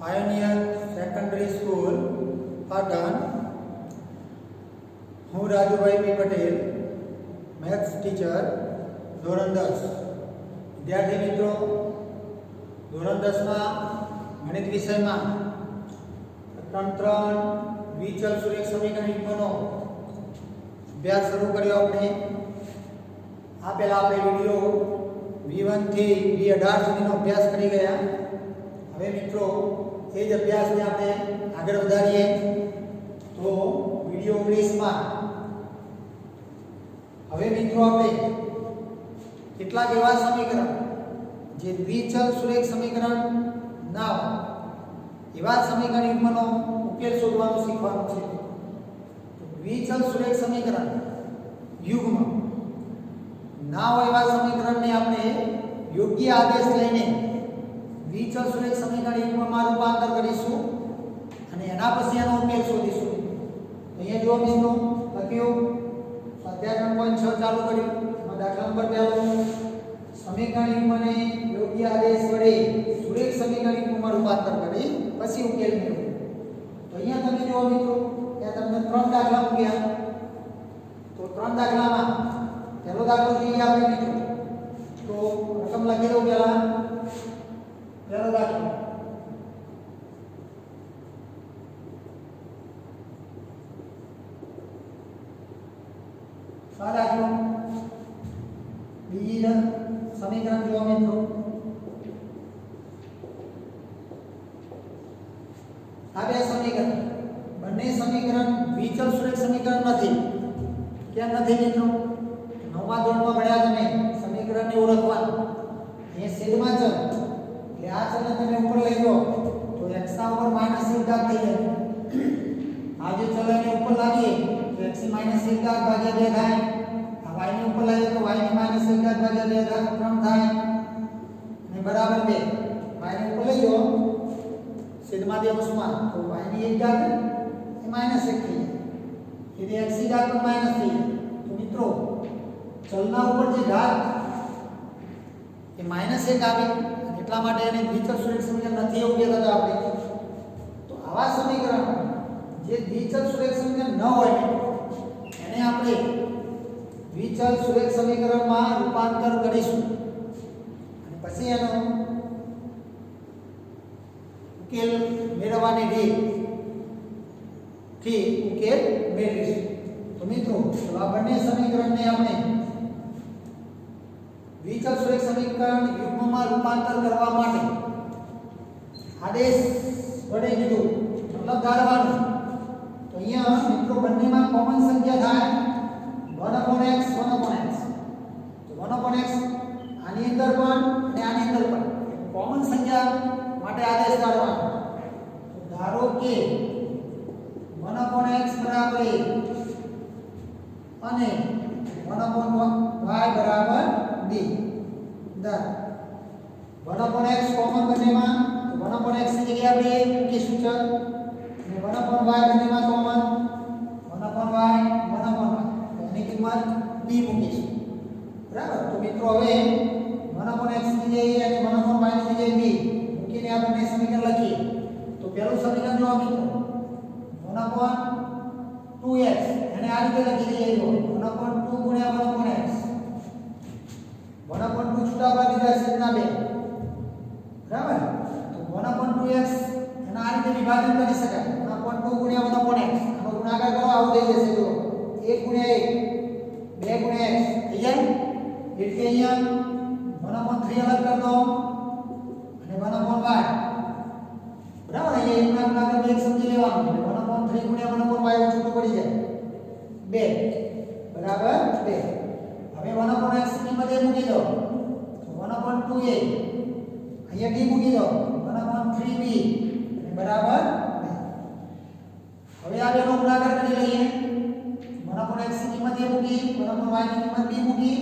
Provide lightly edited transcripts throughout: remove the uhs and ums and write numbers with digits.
Pioneer secondary school Patan. હું રાજુભાઈ પી Patel, maths teacher, ધોરણ 10. વિદ્યાર્થી મિત્રો, ધોરણ 10માં ગણિત વિષયમાં 3 દ્વિચલ સુરેખ સમીકરણ યુગ્મનો અભ્યાસ શરૂ કર્યો. આપણે આ પહેલા આપણે વિડીયો V1 થી V18 સુધીનો અભ્યાસ કરી ગયા. હવે મિત્રો એ જ અભ્યાસને આપણે આગળ વધારીએ. તો વિડીયો 19માં હવે મિત્રો આપણે કેટલાક એવા સમીકરણ જે દ્વિચલ સુરેખ સમીકરણ ના હોય એવા સમીકરણ યુગ્મનો ઉકેલ શોધવાનું શીખવાનું છે. તો દ્વિચલ સુરેખ સમીકરણ યુગ્મ ના હોય એવા સમીકરણને આપણે યોગ્ય આદેશ લઈને દ્વિચલ સુરેખ સમીકરણ યુગ્મમાં રૂપાંતર કરીશું અને એના પછી એનો ઉકેલ શોધીશું. અહીંયા જો મિત્રો લખ્યું સ્વાધ્યાય 3.6 ચાલુ કર્યું. એમાં દાખલા નંબર 1 સમીકરણ યુગ્મને યોગ્ય આદેશ વડે સુરેખ સમીકરણ યુગ્મમાં રૂપાંતર કરી પછી ઉકેલ મેળવો. તો અહીંયા તમે જો મિત્રો ત્યાં તમને 3 દાખલા મૂક્યા. તો 3 દાખલામાં પહેલો દાખલો જોઈએ આપણે મિત્રો. તો રકમ લખી દઉં પહેલા. પહેલો દાખલો દાખલો બીજી સમીકરણ જો મિત્રો આ બે સમીકરણ બંને સમીકરણ દ્વિચલ સુરેખ સમીકરણ નથી. કેમ નથી મિત્રો? 9મા ધોરણમાં ભણ્યા તમે સમીકરણને ઓળખવાનું. એ છેદમાં ચલ એટલે આ ચલને તમે ઉપર લઈ લો તો x ના ઉપર માઈનસ એક ઘાત થઈ જાય. આ જે ચલને ઉપર લાવીએ તો x ની માઈનસ એક ઘાત ભાગ્યા 2 થાય. આ y ની ઉપર લાવીએ તો y ની માઈનસ એક ઘાત ભાગ્યા 2 ઘાત 3 થાય અને બરાબર 2. y ની ઉપર લઈ લો છેદમાં 2 વસ્તુમાં તો y ની એક ઘાત એ માઈનસ 1 થઈ જાય. એટલે x ની ઘાત પણ માઈનસ થઈ જાય. તો મિત્રો ચલના ઉપર જે ઘાત એ માઈનસ 1 આવે એટલા માટે એને દ્વિચલ સુરેખ સમીકરણ નથી એવું કહેતા હતા આપણે. તો આવા સમીકરણ જે દ્વિચલ સુરેખ સમીકરણ ન હોય એને આપણે દ્વિચલ સુરેખ સમીકરણમાં રૂપાંતર કરીશું અને પછી એનો ઉકેલ મેળવવાની રીતથી ઉકેલ મેળવીશું. તો મિત્રો આ બંને સમીકરણને આપણે દ્વિચલ સુરેખ સમીકરણ યુગ્મમાં રૂપાંતર કરવા માટે આદેશ વડે કીધું મતલબ ધારવાનું. તો અહીંયા મિત્રો બંનેમાં કોમન સંખ્યા થાય 1/x 1/x. તો 1/x આની અંદર પણ અને આની અંદર પણ કોમન સંખ્યા માટે આદેશ કાઢવાનો. તો ધારો કે 1/x બરાબર a અને 1/y બરાબર b. દર 1/x કોમન બંનેમાં તો 1/x ની જગ્યાએ આપણે મૂકીશું ચલ અને 1/y બંનેમાં કોમન 1/y 1/y એની કિંમત b મૂકીશું. બરાબર. તો મિત્રો હવે 1/x ની જગ્યાએ અને 1/y ની જગ્યાએ b મૂકીને આપણે સમીકરણ લખીએ. તો પહેલું સમીકરણ જો મિત્રો 1/2x એને આ રીતે લખી દઈએ. 1/2 ગુણ્યા 1/x 1/2 છૂટા બાદ દીધા છેદના 2. બરાબર. તો 1/2x એના આ રીતે વિભાજન કરી શકાય. 1/2 ગુણ્યા 1/x આનો ગુણાકાર કરો આવું થઈ જશે. જો 1 ગુણ્યા 1 2 ગુણ્યા x થઈ જાય. એટલે અહીંયા 1/3 અલગ કરી દો અને 1/y. બરાબર. અહીંયા 1 ના ગુણાકાર 2 સમજી લેવાનું. 1/3 ગુણ્યા 1/y છૂટું પડી જાય 2 બરાબર 2. હવે 1/x ની કિંમત એ મૂકી દો. 1/2a અહીંયા d મૂકી દો 1/3b અને બરાબર 2. હવે આ બેનો ગુણાકાર કરી લઈએ. 1/x ની કિંમત એ મૂકી 1/y ની કિંમત b મૂકી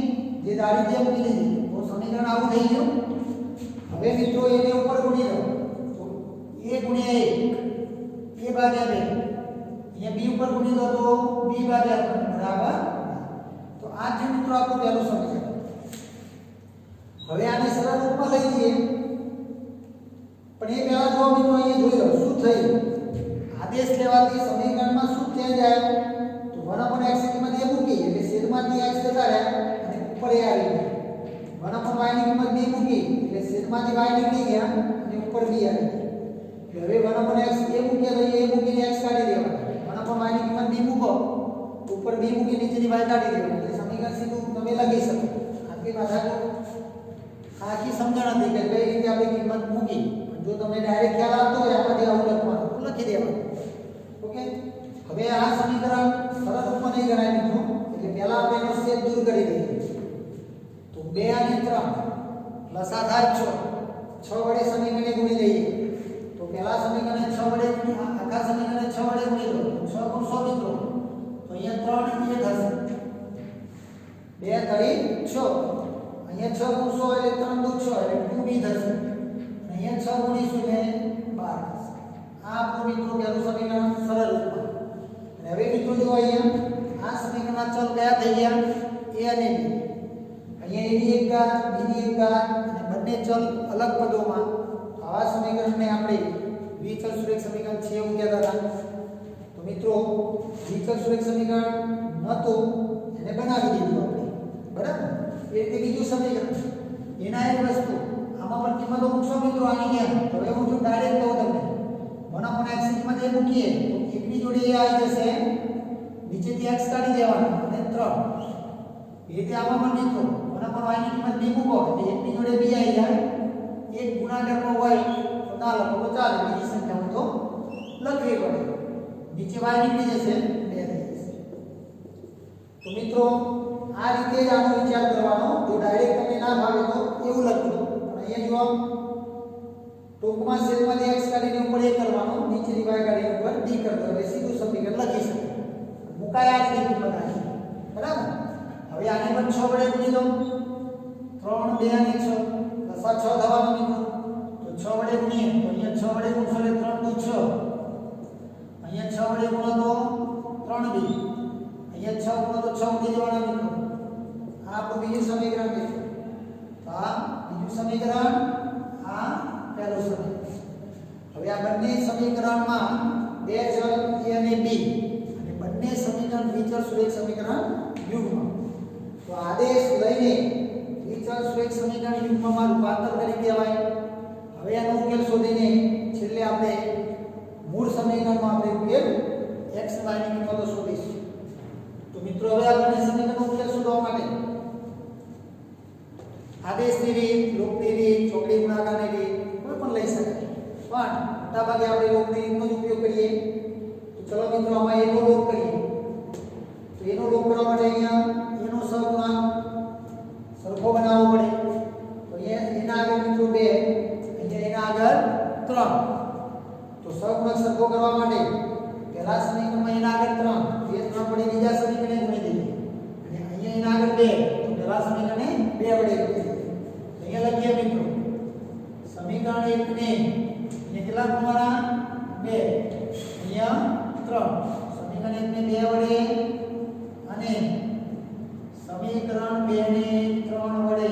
જે દારી જે મૂકી દીધી. તો સમીકરણ આવું થઈ ગયું. હવે મિત્રો એને ઉપર ગુણી દો. તો a ગુણ્યા 1 a ભાગ્યા 2 અહીંયા b ઉપર ગુણી દો તો b ભાગ્યા 3 બરાબર. તો આ જે મિત્રો આપણું પહેલું સમીકરણ. હવે આને સરળ રૂપમાં લઈ જઈએ પણ એ પહેલા જો મિત્રો અહીંયા જોઈ લો શું થયું આદેશ લેવાથી સમીકરણમાં શું ચેન્જ આવ્યો તો 1/x ની કિંમત એ મૂકી એટલે છેદમાંથી x જતા રહ્યા અને ઉપર એ આવી ગયા 1/y ની કિંમત b મૂકી એટલે છેદમાંથી y નીકળી ગયા અને ઉપર b આવી ગઈ હવે 1/x એ મૂક્યા તો એ મૂકીને x કાઢી દેવાના 1/y ની કિંમત b મૂકો ઉપર b મૂકી નીચેની y કાઢી દેવાની એટલે સમીકરણ સીધું તમે લખી શકો આખી પાછા આખી સમજણ હતી કે કઈ રીતે આપણે કિંમત મૂકી જો તમને ડાયરેક્ટ ખ્યાલ આવતો હોય આમાંથી આવું લખવાનું તો લખી દેવાનું ઓકે હવે આ સમીકરણ સરળ રૂપમાં નહીં ગણાય મિત્રો એટલે પહેલા આપણે એનો છેદ દૂર કરી દઈએ તો 2 અને 3 લસા થાય 6 વડે સમીકરણને ગુણી દઈએ તો પહેલા સમીકરણને 6 વડે આખા સમીકરણને 6 વડે ગુણી દો 6 ગુણ 100 મિત્રો તો અહીંયા 3 એ થશે 2 3 6 અહીંયા 6 ગુણ 100 એટલે 3 દુ 6 એટલે 2b થશે અહીંયા 6 ગુણીશું એટલે 12 થશે આ આપણું મિત્રો પહેલું સમીકરણ સરળ રૂપમાં અને હવે મિત્રો જો અહીંયા આ સમીકરણના ચલ કયા થઈ ગયા a અને b અહીંયા a ની એક ઘાત b ની એક ઘાત અને બંને ચલ અલગ પદોમાં આવા સમીકરણને આપણે દ્વિચલ સુરેખ સમીકરણ છે એવું કહેતા હતા તો મિત્રો દ્વિચલ સુરેખ સમીકરણ નહોતું એને બનાવી દીધું આપણે બરાબર એ રીતે બીજું સમીકરણ એના એક વસ્તુ આમાં પણ કિંમતો મૂકશો મિત્રો આની જેમ હવે હું જો ડાયરેક્ટ કહું તમને 1/x ની કિંમત એ મૂકીએ તો એકની જોડે એ આવી જશે નીચેથી x કાઢી દેવાનો અને 3 એ રીતે આમાં પણ મિત્રો 1/y ની કિંમત b મૂકો એટલે એકની જોડે b આવી જાય એક ગુણાકારમાં હોય તો ના લખો તો ચાલે બીજી સંખ્યામાં તો લખવી પડે નીચે y નીકળી જશે 2 થઈ જશે તો મિત્રો આ રીતે જ આનો વિચાર કરવાનો જો ડાયરેક્ટ તમને ના ભાવે તો એવું લખજો પણ અહીંયા જો ટૂંકમાં છેદમાંથી x કાઢીને ઉપર a કરવાનો નીચેની y કાઢીને ઉપર b કરતો એટલે સીધું સમીકરણ લખી શકો મુકાય આ રીતે કિંમત આવી બરાબર હવે આને પણ 6 વડે ગુણી દો 3 2 અને 6 લસા 6 થવાનો મિત્રો તો 6 વડે ગુણીએ તો અહીંયા 6 વડે ગુણશો એટલે 3 દુ 6 અહીંયા 6 વડે ગુણો તો 3b અહીંયા 6 ગુણો તો 6 ઉડી જવાના મિત્રો આ આપણું બીજું સમીકરણ છે તો આ બીજું સમીકરણ આ પહેલું સમીકરણ હવે આ બંને સમીકરણમાં બે ચલ a અને b અને બંને સમીકરણ દ્વિચલ સુરેખ સમીકરણ યુગ્મ તો આદેશ લઈને દ્વિચલ સુરેખ સમીકરણ યુગ્મમાં રૂપાંતર કરી દેવાય હવે આનો ઉકેલ શોધીને છેલ્લે આપણે મૂળ સમીકરણમાં આપણે ઉકેલ x y ની કિંમતો શોધીશું તો મિત્રો હવે આપણે સમીકરણનો ઉકેલ શોધવા માટે આદેશની રીત લોકની રીત ચોકડી ગુણાકારની રીત કોઈ પણ લઈ શકાય પણ મોટાભાગે આપણે લોકની રીતનો જ ઉપયોગ કરીએ તો ચલો મિત્રો આમાં એનો લોક કરીએ તો એનો લોક કરવા માટે અહીંયા એનો સહગુણાંક સરખો બનાવવો પડે તો અહીંયા એના આગળ મિત્રો 2 અહીંયા એના આગળ 3 તો સહગુણાંક સરખો કરવા માટે પહેલા સમીકરણમાં એના આગળ 3 એ 3 વડે બીજા સમીકરણને ગુણી દઈએ અને અહીંયા એના આગળ 2 તો પહેલા સમીકરણને 2 વડે ગુણી દઈએ અહીંયા લખીએ મિત્રો સમીકરણ 1 ને અહીંયા કેટલા ગુણવાના 2 અહીંયા 3 સમીકરણ 1 ને 2 વડે અને સમીકરણ 2 ને 3 વડે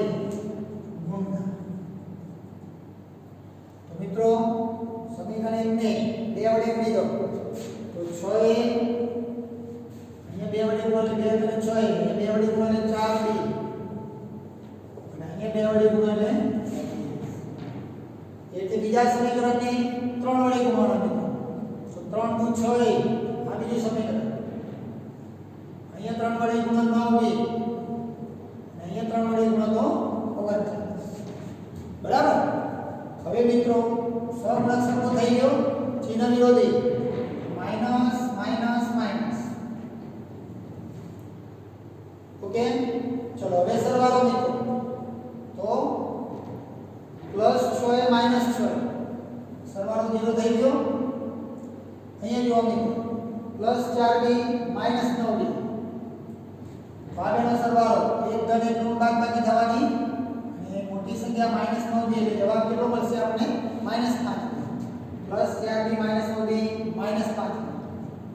ગુણતા તો મિત્રો સમીકરણ 1 ને 2 વડે ગુણી દો તો 6 અહીંયા 2 વડે ગુણો એટલે 2 અને 6 અહીંયા 2 વડે ગુણો એટલે 4b અને અહીંયા 2 વડે ગુણો એટલે બીજા સમીકરણને 3 વડે ગુણવાનું તો 3 દુ 6 આ બીજું સમીકરણ અહીંયા 3 વડે ગુણો 9b અને અહીંયા 3 વડે ગુણો તો 29 બરાબર હવે મિત્રો સહગુણક સરખો થઈ ગયો ચિહ્ન વિરોધી માઈનસ માઈનસ માઈનસ ઓકે ચલો હવે સરવાળો મિત્રો તો પ્લસ 6 એ માઈનસ 6 સરવાળો 0 થઈ ગયો અહીંયા જો મિત્રો પ્લસ 4b માઈનસ 9b ભાગનો સરવાળો એક ધન એટલું બાદબાકી થવાની અને મોટી સંખ્યા માઈનસ 9b એટલે જવાબ કેટલો મળશે આપણે minus 5 plus 4b minus 9b minus 5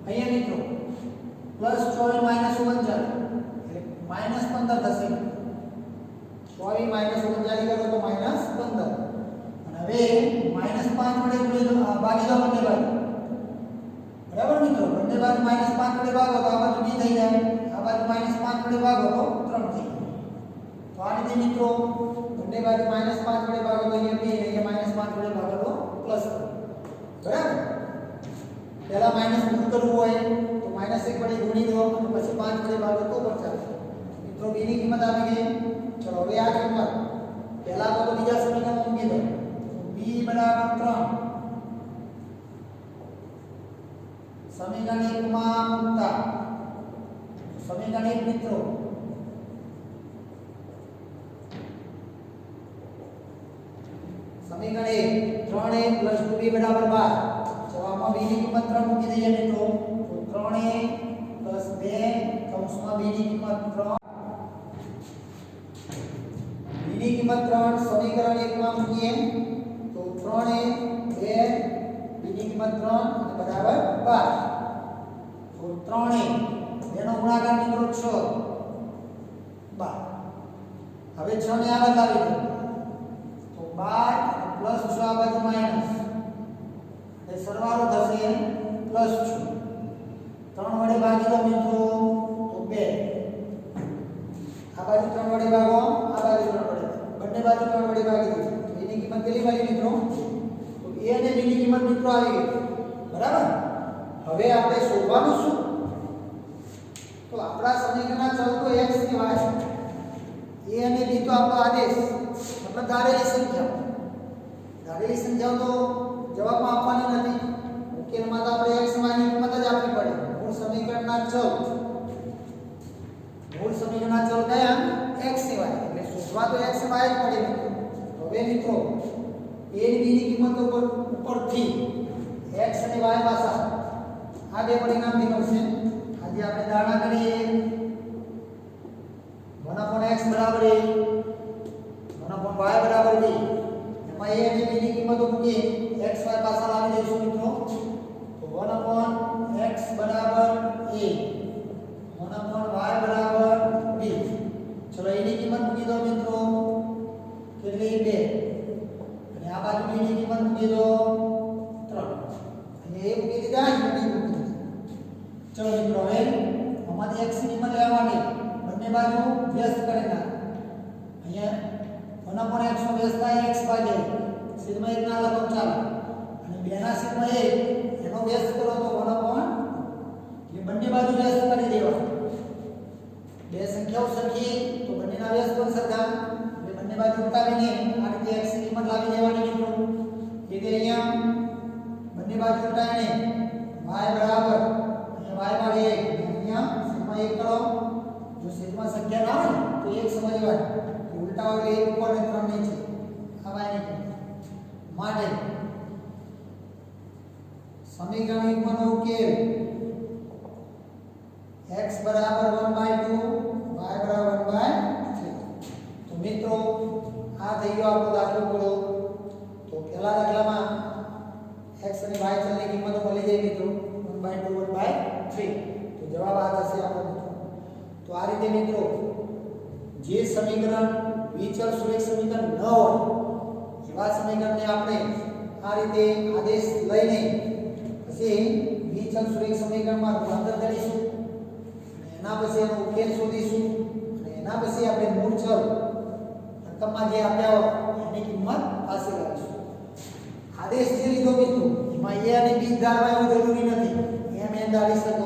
અહીંયા મિત્રો પ્લસ 6 માઈનસ 39 એટલે માઈનસ 15 થશે 6 માઈનસ 39 કરો તો માઈનસ 15 અને હવે માઈનસ 5 भागी दो બંને બાજુ बराबर મિત્રો બંને બાજુ -5 વડે ભાગો તો આ બાજુ 2 થઈ જાય આ બાજુ -5 વડે ભાગો તો 3 થઈ જાય તો આ રીતે મિત્રો બંને બાજુ -5 વડે ભાગો તો અહીંયા 2 અહીંયા -5 વડે ભાગો તો પ્લસ બરાબર પહેલા માઈનસ દૂર કરવું હોય તો -1 વડે ગુણી દો અને પછી 5 વડે ભાગો તો પણ ચાલે મિત્રો b ની કિંમત આવી ગઈ ચલો હવે આ કિંમત પહેલા તો બીજા સમીકરણમાં મૂકી દો b બરાબર 3 समीकरण 1 માં મૂકતા समीकरण 1 મિત્રો समीकरण 1 3a + 2b બરાબર 12 જવાબમાં b ની કિંમત 3 મૂકી દઈએ મિત્રો તો 3a + 2 કૌંસમાં b ની કિંમત 3 b ની કિંમત 3 સમીકરણ 1 માં મૂકીએ તો 3a 2 b ની કિંમત 3 અને બરાબર 12 તો 3a એનો ગુણાકાર મિત્રો 6 12 હવે 6 ને આગળ લાવી દો તો 12 પ્લસ 6 આ બાજુ માઈનસ એટલે સરવાળો થશે પ્લસ 6 3 વડે ભાગી દો મિત્રો તો 2 આ બાજુ 3 વડે ભાગો આ બાજુ 3 વડે બંને બાજુ 3 વડે ભાગી દો તો એની કિંમત કેટલી મળી મિત્રો તો a અને b ની કિંમત મિત્રો આવી ગઈ બરાબર હવે આપણે શોધવાનું શું તો આપણા સમીકરણના ચલ તો x ની y a અને b તો આપણો આદેશ મતલબ ધારેલી સંખ્યાઓ તો જવાબમાં આપવાની નથી ઉકેલમાં તો આપણે x y ની કિંમત જ આપવી પડે મૂળ સમીકરણના ચલ કયા x y એટલે શોધવા તો x y જ પડે હવે મિત્રો a અને b ની કિંમતો ઉપરથી x અને y પાછા આ બે પરિણામ નીકળશે આજે આપણે ધારણા કરીએ 1/x બરાબર a 1/y બરાબર b એમાં a અને b ની કિંમતો મૂકીએ x y પાછા લાવી દઈશું મિત્રો તો 1/x બરાબર a 1/y બરાબર b ચલો a ની કિંમત મૂકી દો મિત્રો કેટલી 2 અને આ બાજુ b ની કિંમત મૂકી દો 3 અને a મૂકી દીધા b મૂકી દીધા ચલો મિત્રો હવે આમાંથી x ની કિંમત લેવાની બંને બાજુ વ્યસ્ત કરી નાખ અહીંયા 1/x નો વ્યસ્ત થાય x ભાગ્યા સિગ્મા 1 ના લખો ચાલો અને 2 ના સિગ્મા 1 એનો વ્યસ્ત કરો તો 1/, એટલે બંને બાજુ વ્યસ્ત કરી દેવા બે સંખ્યાઓ સરખી તો બંનેના વ્યસ્ત પણ સરખા એટલે બંને બાજુ ઉલટાવીને આ રીતે x ની કિંમત લાવી દેવાની મિત્રો એટલે અહીંયા બંને બાજુ ઉલટાવીને y બરાબર અહીંયા y માં 1 અહીંયા સિગ્મા 1 કરો જો સિગ્મા સંખ્યા ના હોય તો 1 સમજવાનું કે ઉલટાવો એટલે 1 ઉપર અને 3 નીચે આ y ની કિંમત માટે સમીકરણ 1 માં ઉકેલ x બરાબર 1/2 y બરાબર 1/3 તો મિત્રો આ થઈ ગયો આપણો દાખલો પૂરો તો પહેલા દાખલામાં x અને y ચલની કિંમતો મળી જાય મિત્રો 1/2 1/3 તો જવાબ આ થશે આપણો મિત્રો તો આ રીતે મિત્રો જે સમીકરણ વિચલ સુરેખ સમીકરણ ન હોય એવા સમીકરણને આપણે આ રીતે આદેશ લઈને પછી વિચલ સુરેખ સમીકરણમાં રૂપાંતર કરીશું એના પછી એનો ઉકેલ શોધીશું અને એના પછી આપણે મૂળ ચલ અંતમાં જે આપ્યા હોય એની કિંમત પાસે લાવીશું આદેશ જે લીધો મિત્રો એમાં a અને b ધારવા એવું જરૂરી નથી m n ધારી શકો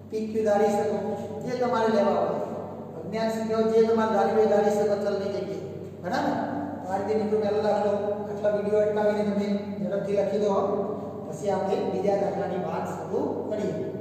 pq ધારી શકો જે તમારે લેવા હોય અજ્ઞાત સંખ્યાઓ જે તમારે ધારી શકો ચલની જગ્યાએ બરાબર તો આ રીતે મિત્રો પહેલો દાખલો આટલા વિડિયો અટકાવીને તમે ઝડપથી લખી દો પછી આપણે બીજા દાખલાની વાત શરૂ કરીએ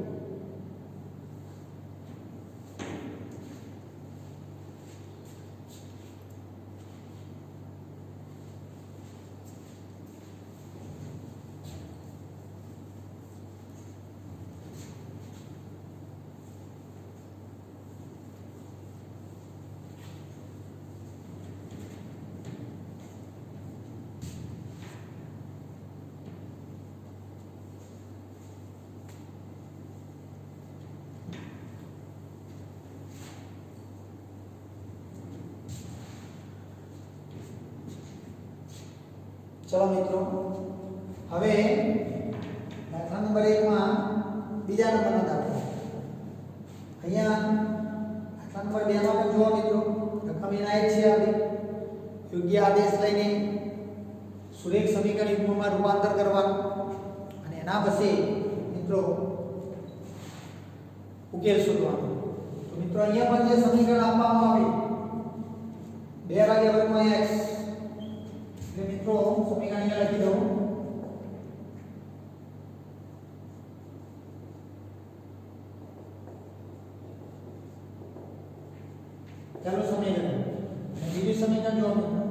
ચલો મિત્રો હવે દાખલા નંબર 1 માં બીજા નંબરનો દાખલો અહીંયા દાખલા નંબર 2 માં પણ જુઓ મિત્રો રકમ એના જ છે આપણી યોગ્ય આદેશ લઈને સુરેખ સમીકરણ યુગ્મમાં રૂપાંતર કરવાનું અને એના પછી મિત્રો ઉકેલ શોધવાનો તો મિત્રો અહીંયા પણ જે સમીકરણ આપવામાં આવે 2 ભાગ્યા વર્ગમાં x એટલે મિત્રો સમીકરણ અહીંયા લખી દઉં પહેલું સમીકરણ અને બીજું સમીકરણ જો મિત્રો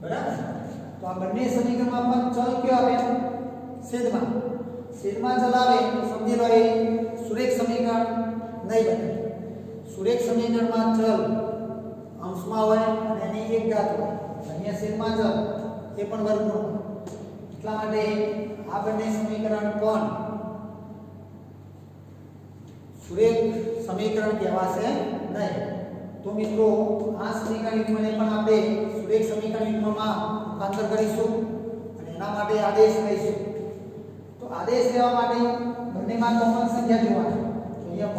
બરાબર તો આ બંને સમીકરણમાં પણ ચલ કયો આવે છેદમાં ચલ આવે તો સમજી લો એ સુરેખ સમીકરણ નહીં બને સુરેખ સમીકરણમાં ચલ અંશમાં હોય અને એની એક ઘાત હોય અહીંયા છેદમાં ચલ એ પણ વર્ગમૂળ એટલા માટે આ બંને સમીકરણ પણ સુરેખ સમીકરણ કહેવાશે નહીં તો મિત્રો આ સમીકરણ યુગ્મને પણ આપણે સુરેખ સમીકરણ યુગ્મમાં રૂપાંતર કરીશું અને એના માટે આદેશ લઈશું તો આદેશ લેવા માટે બંનેમાં કોમન સંખ્યા જોવાની તો અહીંયા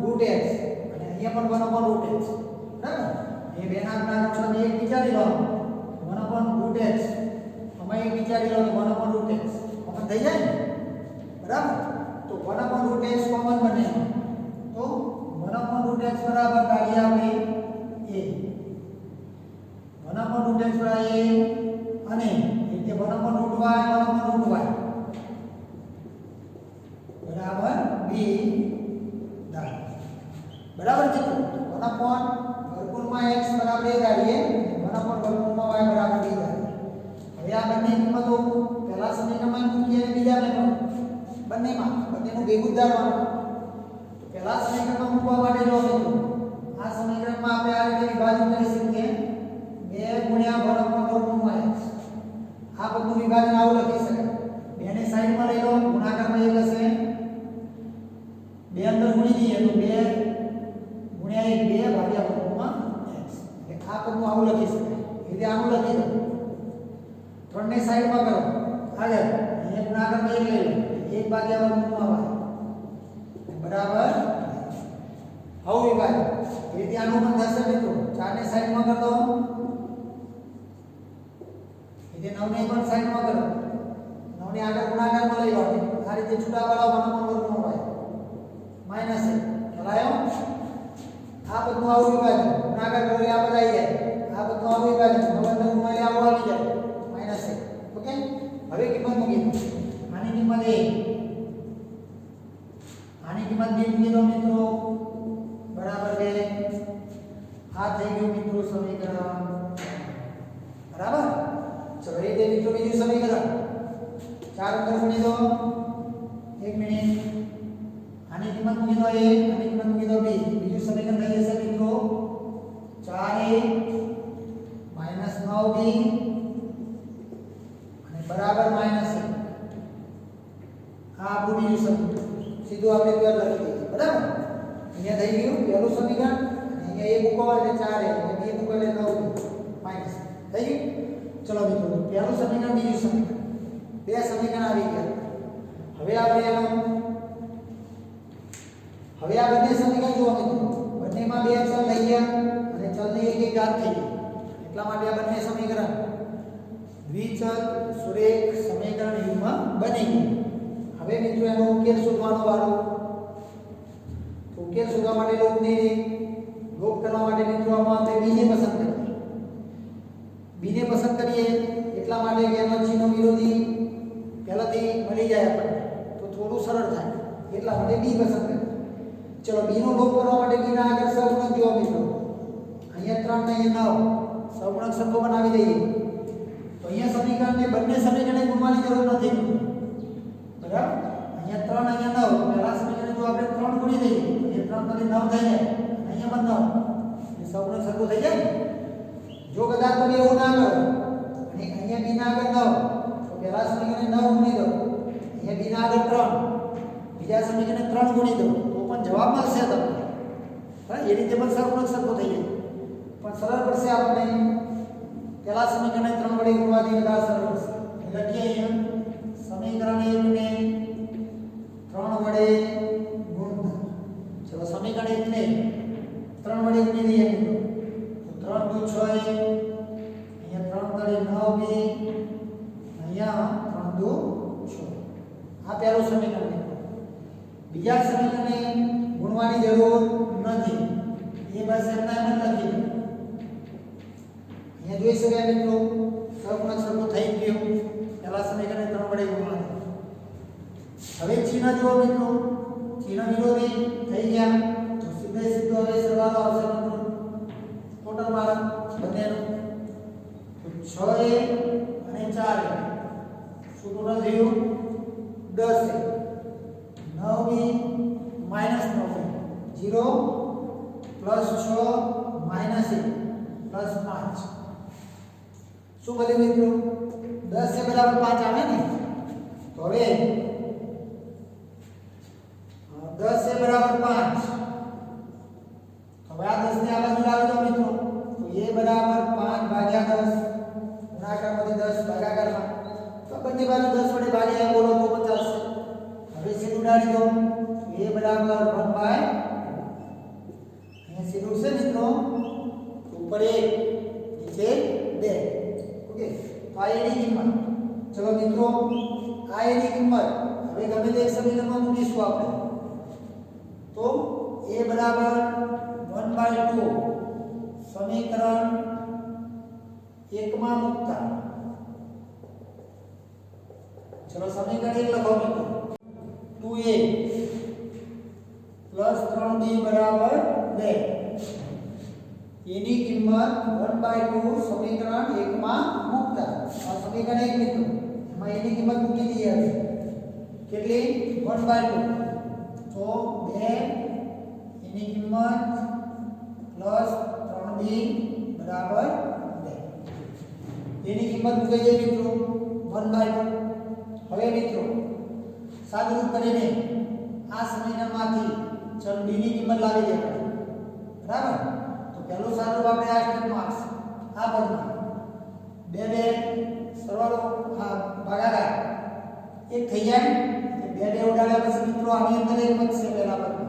1/√x અને અહીંયા પણ 1/√x બરાબર એ બેના ગુણાકારનો એક વિચારી લો 1/√x અમે એક વિચારી લો 1/√x કોમન થઈ જાય ને બરાબર તો 1/√x કોમન બને તો 1/√x બરાબર કાઢીએ આપણે a 1/√x બરાબર a અને એટલે 1/√y 1/√y બરાબર b દાળ બરાબર છે 1/√x બરાબર a કાઢીએ 1/√y બરાબર b દાળ હવે આ બંને કિંમતો પહેલા સમીકરણમાં મૂકીએ અને બીજામાં બંનેનું ભેગું ધારવાનું પહેલા સમીકરણમાં મૂકવા માટે જો મિત્રો આ સમીકરણમાં આપણે આ રીતે વિભાજન કરી શકીએ 2 ગુણ્યા 1/√x આ બધું વિભાજન આવું લખી શકાય 2 ને સાઈડમાં લઈ લો ગુણાકારમાં 1 હશે 2 અંદર ગુણી દઈએ તો 2 ગુણ્યા 1 2 ભાગ્યા √x એટલે આ બધું આવું લખી શકાય એટલે આનું લખી દો 3 ને સાઈડમાં કરો આગળ અહીંયા ગુણાકારમાં 1 લઈ લો 1 ભાગ્યા √y બરાબર આવું વિભાજન એટલે આનું પણ થશે મિત્રો 4 ને સાઈડમાં કરી દો એટલે 9 ને પણ સાઈડમાં કરો 9 ને આગળ ગુણાકારમાં લઈ લો આ રીતે છૂટાવાળા 1/√y માઈનસ ચલાયો આ બધું આવું વિભાજન ગુણાકાર કરો એટલે આ બધા આવી જાય આ બધું આવું વિભાજન 9 અંદર ગુણાય આવું આવી જાય માઈનસ ઓકે હવે કિંમત મૂકી દો આની કિંમત 1 આની કિંમત 2 મૂકી દો મિત્રો બરાબર 2 આ થઈ ગયું મિત્રો સમીકરણ બરાબર ચલો એ દે મિત્રો બીજું સમીકરણ 4 અંદર ગુણી દો 1 મિનિટ આની કિંમત મૂકી દો 1 આની કિંમત મૂકી દો 2 બીજું સમીકરણ થઈ જશે મિત્રો 4a - 9b અને બરાબર -1 આ આપણું બીજું સમીકરણ સીધું આપણે પેર લખી દઈએ બરાબર અહીંયા થઈ ગયું પહેલું સમીકરણ અને અહીંયા a મૂકો એટલે 4a અને b મૂકો એટલે 9b માઈનસ થઈ ગયું ચલો મિત્રો પહેલું સમીકરણ બીજું સમીકરણ બે સમીકરણ આવી ગયા હવે આપણે આ બંને સમીકરણ જુઓ મિત્રો બંનેમાં બે ચલ થઈ ગયા અને ચલની એક ઘાત થઈ ગઈ એટલા માટે આ બંને સમીકરણ દ્વિચલ સુરેખ સમીકરણ યુગ્મ બની ગયું હવે મિત્રો એનો ઉકેલ શોધવાનો વારો તો ઉકેલ શોધવા માટે લોપ કરવા માટે મિત્રો આમાં આપણે b ને પસંદ કરીએ b ને પસંદ કરીએ એટલા માટે કે એનો ચિહ્ન વિરોધી પહેલાથી મળી જાય આપણને તો થોડું સરળ થાય એટલા માટે b પસંદ કરીએ ચલો b નો લોપ કરવા માટે b ના આગળ સહગુણક જુઓ મિત્રો અહીંયા 3 ને અહીંયા 9 સહગુણક સરખો બનાવી દઈએ તો અહીંયા સમીકરણને બંને સમીકરણને ગુણવાની જરૂર નથી બરાબર અહીંયા 3 અહીંયા 9 પહેલા સમીકરણ જો આપણે 3 ગુણી દઈએ તો એ 3 માંથી 9 થઈ જાય અહીંયા પણ 9 એ સૌનો સરખો થઈ જાય જો કદાચ તમે એવું ના કરો અને અહીંયા b ના આગળ 9 તો પહેલા સમીકરણને 9 ગુણી દો અહીંયા b ના આગળ 3 બીજા સમીકરણને 3 ગુણી દો તો પણ જવાબ મળશે તમને હા એ રીતે પણ સૌનો સરખો થઈ જાય પણ સરળ પડશે આપણે પહેલા સમીકરણને 3 વડે ગુણવાથી વધારે સરળ પડશે લખીએ અહીંયા સમીકરણ 1 ને 3 વડે ગુણતા ચલો સમીકરણ 1 ને 3 વડે ગુણી દઈએ તો 3 દુ 6 અહીંયા 3 તળી 9 બી અહીંયા 3 દુ 6 આ પહેલું સમીકરણ બીજા સમીકરણને ગુણવાની જરૂર નથી એ બસ એમના એમ જ લખી દો અહીંયા જોઈ શકાય મિત્રો સહગુણક સરખું થઈ ગયું પહેલા સમીકરણને 3 વડે ગુણવાનું હવે ચિહ્ન જુઓ મિત્રો ચિહ્ન વિરોધી થઈ ગયા તો સીધે સીધો હવે સરવાળો આવશે મિત્રો ટોટલ માર્ક બંનેનું તો 6a અને 4a શું ટોટલ થયું 10a 9b -9b 0 +6 -1 +5 શું બન્યું મિત્રો 10 એ બરાબર 5 આવે ને તો હવે 10 એ બરાબર 5 તો હવે આ 10 ને આ બાજુ લાવી દો મિત્રો તો a બરાબર 5 ભાગ્યા 10 ગુણાકારમાંથી 10 ભાગાકારમાં તો બંને બાજુ 10 વડે ભાગ્યા બોલો તો 50 હવે સીધું ઉડાડી દો તો a બરાબર 1/2 અહીંયા સીધું છે મિત્રો ઉપર 1 નીચે 2 ઓકે તો આ એની કિંમત ચલો મિત્રો આ એની કિંમત હવે ગમે તે એક સમીકરણમાં મૂકીશું આપણે તો a બરાબર 1/2 સમીકરણ 1 માં મૂકતા ચલો સમીકરણ 1 લખો મિત્રો 2a + 3b બરાબર 2 એની કિંમત 1/2 સમીકરણ 1 માં મૂકતા આ સમીકરણ 1 મિત્રો એમાં એની કિંમત મૂકી દઈએ હવે કેટલી 1/2 તો 2 એની કિંમત પ્લસ 3b બરાબર 2 એની કિંમત મૂકી દઈએ મિત્રો 1/2 હવે મિત્રો સાદુરૂપ કરીને આ સમીકરણમાંથી ચલ b ની કિંમત લાવી દેવાની બરાબર તો પહેલું સાદુરૂપ આપણે આ સ્ટેપમાં આવશે આ પદમાં 2 સરવાળો ભાગાકાર 1 થઈ જાય એટલે 2 ઉડાડ્યા પછી મિત્રો આની અંદર એક વધશે પહેલા પદમાં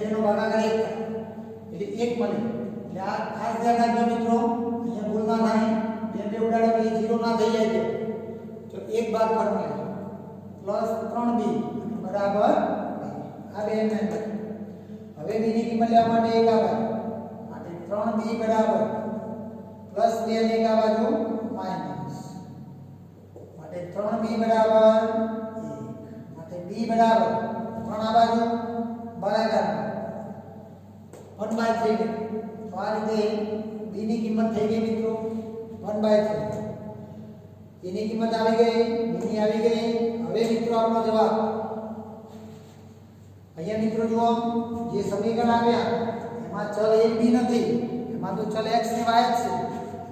2 નો ભાગાકાર 1 થાય એટલે 1 મળે એટલે આ ખાસ ધ્યાન રાખજો મિત્રો અહીંયા ભૂલ ના થાય 2 ઉડાડ્યા પછી 0 ના થઈ જાય તો 1 ભાગ પર મળે પ્લસ 3b બરાબર આ બે ને હવે b ની કિંમત લેવા માટે 1 આ બાજુ માટે 3b બરાબર પ્લસ 2 ને એક આ બાજુ માઈનસ માટે 3b બરાબર 1 માટે b બરાબર 3 આ બાજુ ભાગાકાર 1/3 તો આ રીતે b ની કિંમત થઈ ગઈ મિત્રો 1/3 એની કિંમત આવી ગઈ b ની આવી ગઈ હવે મિત્રો આપણો જવાબ અહીંયા મિત્રો જુઓ જે સમીકરણ આવ્યા એમાં ચલ a b નથી એમાં તો ચલ x ને y જ છે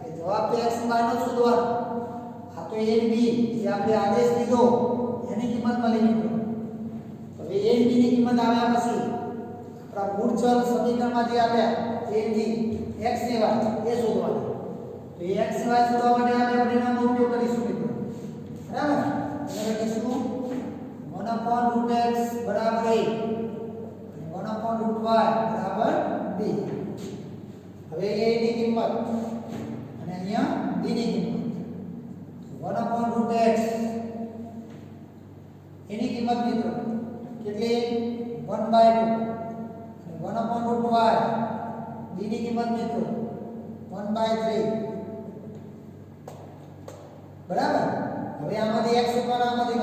એ જવાબ તો x અને y નો શોધવાનો આ તો a અને b જે આપણે આદેશ દીધો એની કિંમત મળી મિત્રો હવે a અને b ની કિંમત આવ્યા પછી આપણા મૂળ ચલ સમીકરણમાં જે આવ્યા a અને b x ને y એ શોધવાના તો x y શોધવા માટે આપણે એનો ઉપયોગ કરીશું મિત્રો બરાબર એટલે લખીશું 1/√x બરાબર a 1/√y બરાબર b હવે a ની કિંમત અને અહીંયા b ની કિંમત 1/√x એની કિંમત મિત્રો કેટલી 1/2 અને 1/√y b ની કિંમત મિત્રો 1/3 બરાબર હવે આમાંથી x શોધવાના આમાંથી y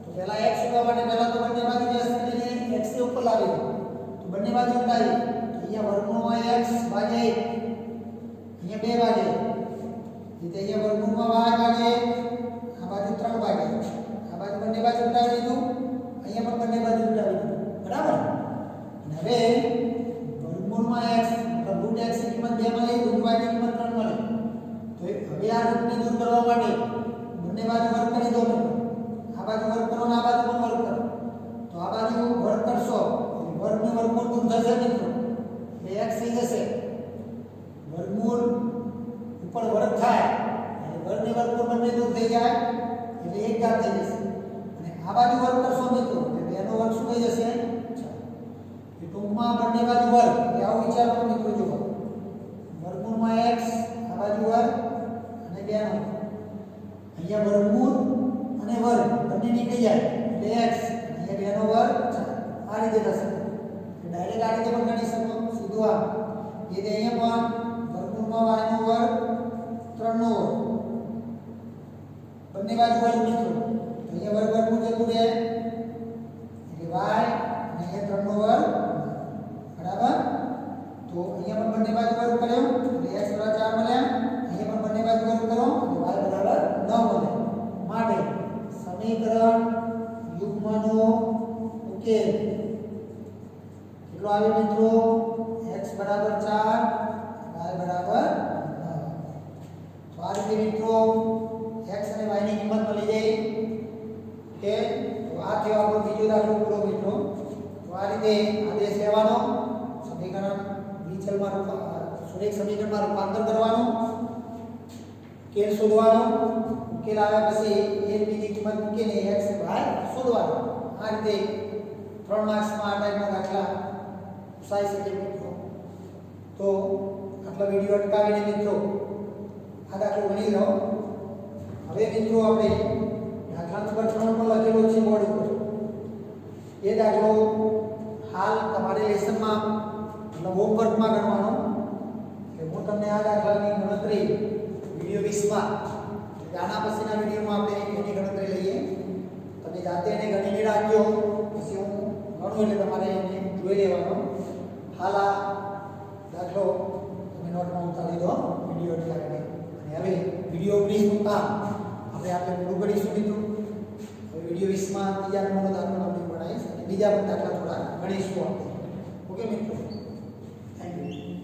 તો પહેલા x શોધવા માટે પહેલા તો બંને બાજુ જે લઈને x ને ઉપર લાવી દો તો બંને બાજુ ઉતારી અહીંયા વર્ગમૂળમાં x ભાગ્યા 1 અહીંયા 2 ભાગ્યા એટલે અહીંયા વર્ગમૂળમાં y ભાગ્યા 1 આ બાજુ 3 ભાગ્યા આ બાજુ બંને બાજુ ઉતારી દીધું અહીંયા પણ બંને બાજુ ઉતારી દીધું બરાબર અને હવે વર્ગમૂળમાં x √ x ની કિંમત 2 મળે √ y ની કિંમત 3 મળે તો હવે આ રૂપને દૂર કરવા માટે બંને બાજુ વર્ગ કરી દો આ બાજુ વર્ગ કરો અને આ બાજુ પણ વર્ગ કરો તો આ બાજુ વર્ગ કરશો વર્ગનું વર્ગમૂળ દૂર થશે મિત્રો એટલે x થઈ જશે વર્ગમૂળ વર્ગ કરશો મિત્રો એટલે 2 નો વર્ગ શું થઈ જશે 4 એ ટૂંકમાં બંને બાજુ વર્ગ એટલે આવું વિચારવાનું મિત્રો જુઓ વર્ગમૂળમાં x આ બાજુ વર્ગ અને 2 નો અહીંયા વર્ગમૂળ અને વર્ગ બંને નીકળી જાય એટલે x અહીંયા 2 નો વર્ગ 4 આ રીતે થશે ડાયરેક્ટ આ રીતે પણ ગણી શકો સીધું આ એ દે અહીંયા પણ વર્ગમૂળમાં y નો વર્ગ 3 નો વર્ગ બંને બાજુ વર્ગ મિત્રો અહીંયા વર્ગ વર્ગમૂળ જતું રહે એટલે y અને અહીંયા 3 નો વર્ગ બરાબર તો અહીંયા પણ બંને બાજુ વર્ગ કર્યો એટલે x બરાબર 4 મળ્યા અહીંયા પણ બંને બાજુ વર્ગ કરો એટલે y બરાબર 9 મળે માટે સમીકરણ યુગ્મનો ઉકેલ કેટલો આવે મિત્રો x બરાબર 4 y બરાબર 9 તો આ રીતે મિત્રો x અને y ની કિંમત મળી જાય કે તો આ થયો આપણો બીજો દાખલો પૂરો મિત્રો તો આ રીતે આદેશ લેવાનો સમીકરણ વિચલમાં સુરેખ સમીકરણમાં રૂપાંતર કરવાનું ઉકેલ શોધવાનો ઉકેલ આવ્યા પછી a b ની કિંમત મૂકીને x y શોધવાનો આ રીતે 3 માર્ક્સમાં આ ટાઈપના દાખલા પૂછાઈ શકે મિત્રો તો આટલો વિડિયો અટકાવીને મિત્રો આ દાખલો ગણી લો હવે મિત્રો આપણે દાખલા નંબર 3 પર લખેલો છે બોર્ડ ઉપર એ દાખલો હાલ તમારે લેસનમાં મતલબ હોમવર્કમાં ગણવાનો કે હું તમને આ દાખલાની ગણતરી વિડિયો 20 માં આના પછીના વિડિયોમાં આપણે એની ગણતરી લઈએ તમે જાતે એને ગણીને રાખજો પછી હું ગણું એટલે તમારે એને જોઈ લેવાનો હાલ આ દાખલો તમે નોટમાં ઉતારી દો વિડિયો અટકાવીને અને હવે વિડિયો 19 નું કામ આપણે આપણે પૂરું કરીશું મિત્રો હવે વિડિયો 20 માં ત્રીજા નંબરનો દાખલો આપણે ભણાવીશ અને બીજા પણ દાખલા થોડા ગણીશું આપણે ઓકે મિત્રો થેન્ક યુ